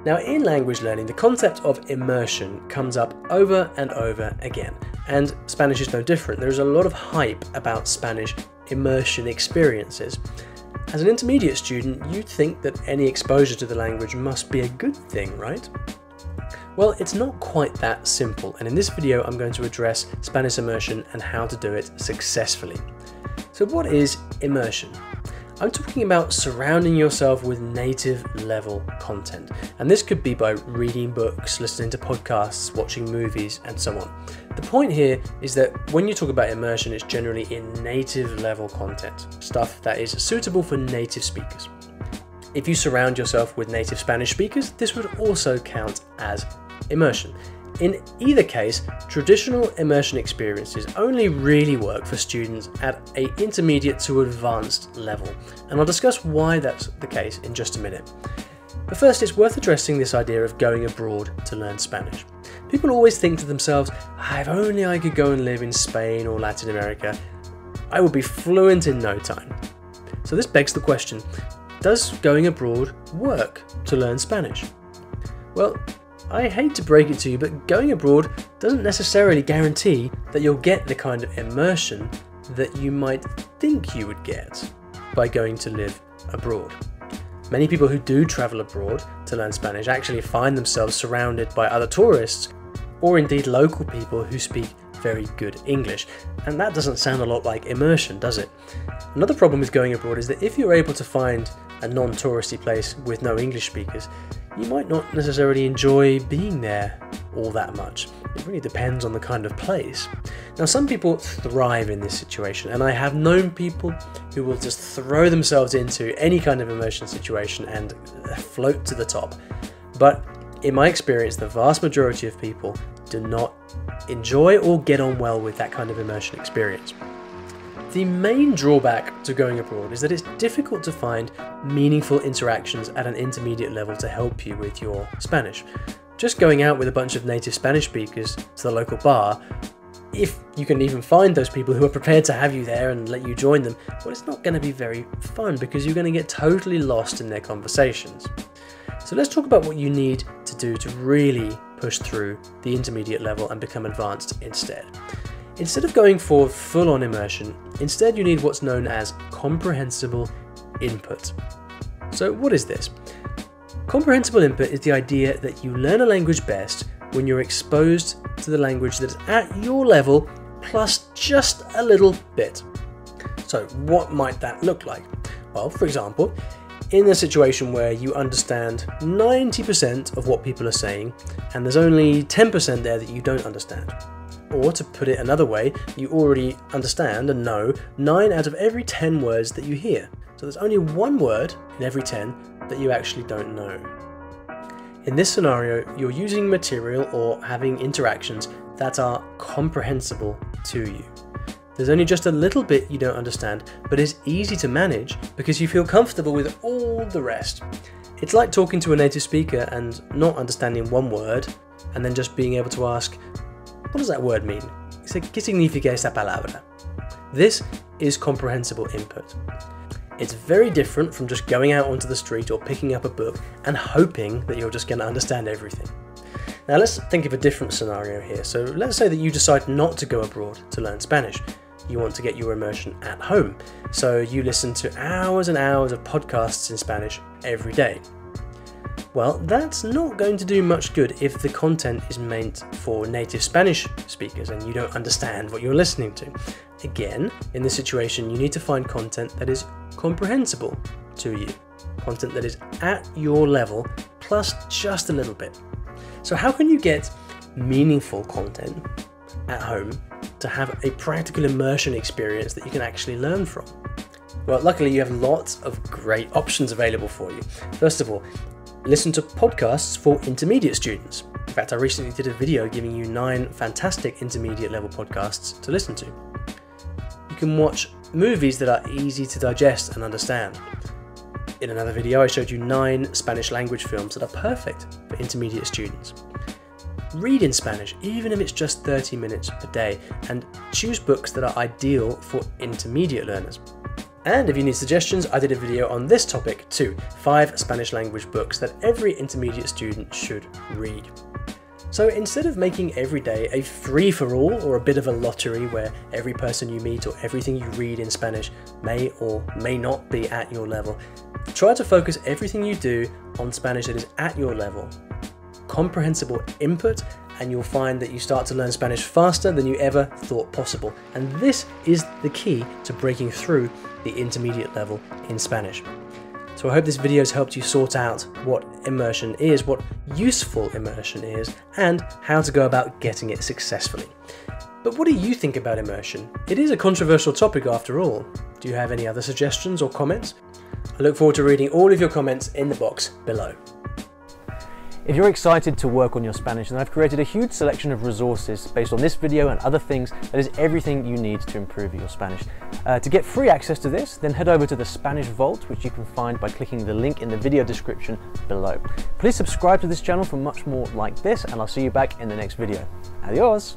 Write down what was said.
Now, in language learning, the concept of immersion comes up over and over again, and Spanish is no different. There's a lot of hype about Spanish immersion experiences. As an intermediate student, you'd think that any exposure to the language must be a good thing, right? Well, it's not quite that simple, and in this video I'm going to address Spanish immersion and how to do it successfully. So what is immersion? I'm talking about surrounding yourself with native level content, and this could be by reading books, listening to podcasts, watching movies, and so on. The point here is that when you talk about immersion, it's generally in native level content, stuff that is suitable for native speakers. If you surround yourself with native Spanish speakers, this would also count as immersion. In either case, traditional immersion experiences only really work for students at an intermediate to advanced level, and I'll discuss why that's the case in just a minute. But first, it's worth addressing this idea of going abroad to learn Spanish. People always think to themselves, if only I could go and live in Spain or Latin America, I would be fluent in no time. So this begs the question, does going abroad work to learn Spanish? Well, I hate to break it to you, but going abroad doesn't necessarily guarantee that you'll get the kind of immersion that you might think you would get by going to live abroad. Many people who do travel abroad to learn Spanish actually find themselves surrounded by other tourists, or indeed local people who speak very good English, and that doesn't sound a lot like immersion, does it? Another problem with going abroad is that if you're able to find a non-touristy place with no English speakers, you might not necessarily enjoy being there all that much. It really depends on the kind of place. Now, some people thrive in this situation, and I have known people who will just throw themselves into any kind of immersion situation and float to the top. But in my experience, the vast majority of people do not enjoy or get on well with that kind of immersion experience. The main drawback to going abroad is that it's difficult to find meaningful interactions at an intermediate level to help you with your Spanish. Just going out with a bunch of native Spanish speakers to the local bar, if you can even find those people who are prepared to have you there and let you join them, well, it's not going to be very fun because you're going to get totally lost in their conversations. So let's talk about what you need to do to really push through the intermediate level and become advanced instead. Instead of going for full-on immersion, instead you need what's known as Comprehensible Input. So what is this? Comprehensible Input is the idea that you learn a language best when you're exposed to the language that's at your level plus just a little bit. So what might that look like? Well, for example, in a situation where you understand 90% of what people are saying and there's only 10% there that you don't understand. Or to put it another way, you already understand and know 9 out of every 10 words that you hear. So there's only one word in every 10 that you actually don't know. In this scenario, you're using material or having interactions that are comprehensible to you. There's only just a little bit you don't understand, but it's easy to manage because you feel comfortable with all the rest. It's like talking to a native speaker and not understanding one word, and then just being able to ask, what does that word mean? ¿Qué significa esa palabra? This is comprehensible input. It's very different from just going out onto the street or picking up a book and hoping that you're just going to understand everything. Now let's think of a different scenario here. So let's say that you decide not to go abroad to learn Spanish. You want to get your immersion at home. So you listen to hours and hours of podcasts in Spanish every day. Well, that's not going to do much good if the content is meant for native Spanish speakers and you don't understand what you're listening to. Again, in this situation, you need to find content that is comprehensible to you. Content that is at your level, plus just a little bit. So how can you get meaningful content at home to have a practical immersion experience that you can actually learn from? Well, luckily you have lots of great options available for you. First of all, listen to podcasts for intermediate students. In fact, I recently did a video giving you 9 fantastic intermediate level podcasts to listen to. You can watch movies that are easy to digest and understand. In another video, I showed you 9 Spanish language films that are perfect for intermediate students. Read in Spanish, even if it's just 30 minutes per day, and choose books that are ideal for intermediate learners. And if you need suggestions, I did a video on this topic too, 5 Spanish language books that every intermediate student should read. So instead of making every day a free-for-all or a bit of a lottery where every person you meet or everything you read in Spanish may or may not be at your level, try to focus everything you do on Spanish that is at your level. Comprehensible input, and you'll find that you start to learn Spanish faster than you ever thought possible. And this is the key to breaking through the intermediate level in Spanish. So I hope this video has helped you sort out what immersion is, what useful immersion is, and how to go about getting it successfully. But what do you think about immersion? It is a controversial topic after all. Do you have any other suggestions or comments? I look forward to reading all of your comments in the box below. If you're excited to work on your Spanish, then I've created a huge selection of resources based on this video and other things that is everything you need to improve your Spanish. To get free access to this, then head over to the Spanish Vault, which you can find by clicking the link in the video description below. Please subscribe to this channel for much more like this, and I'll see you back in the next video. Adios!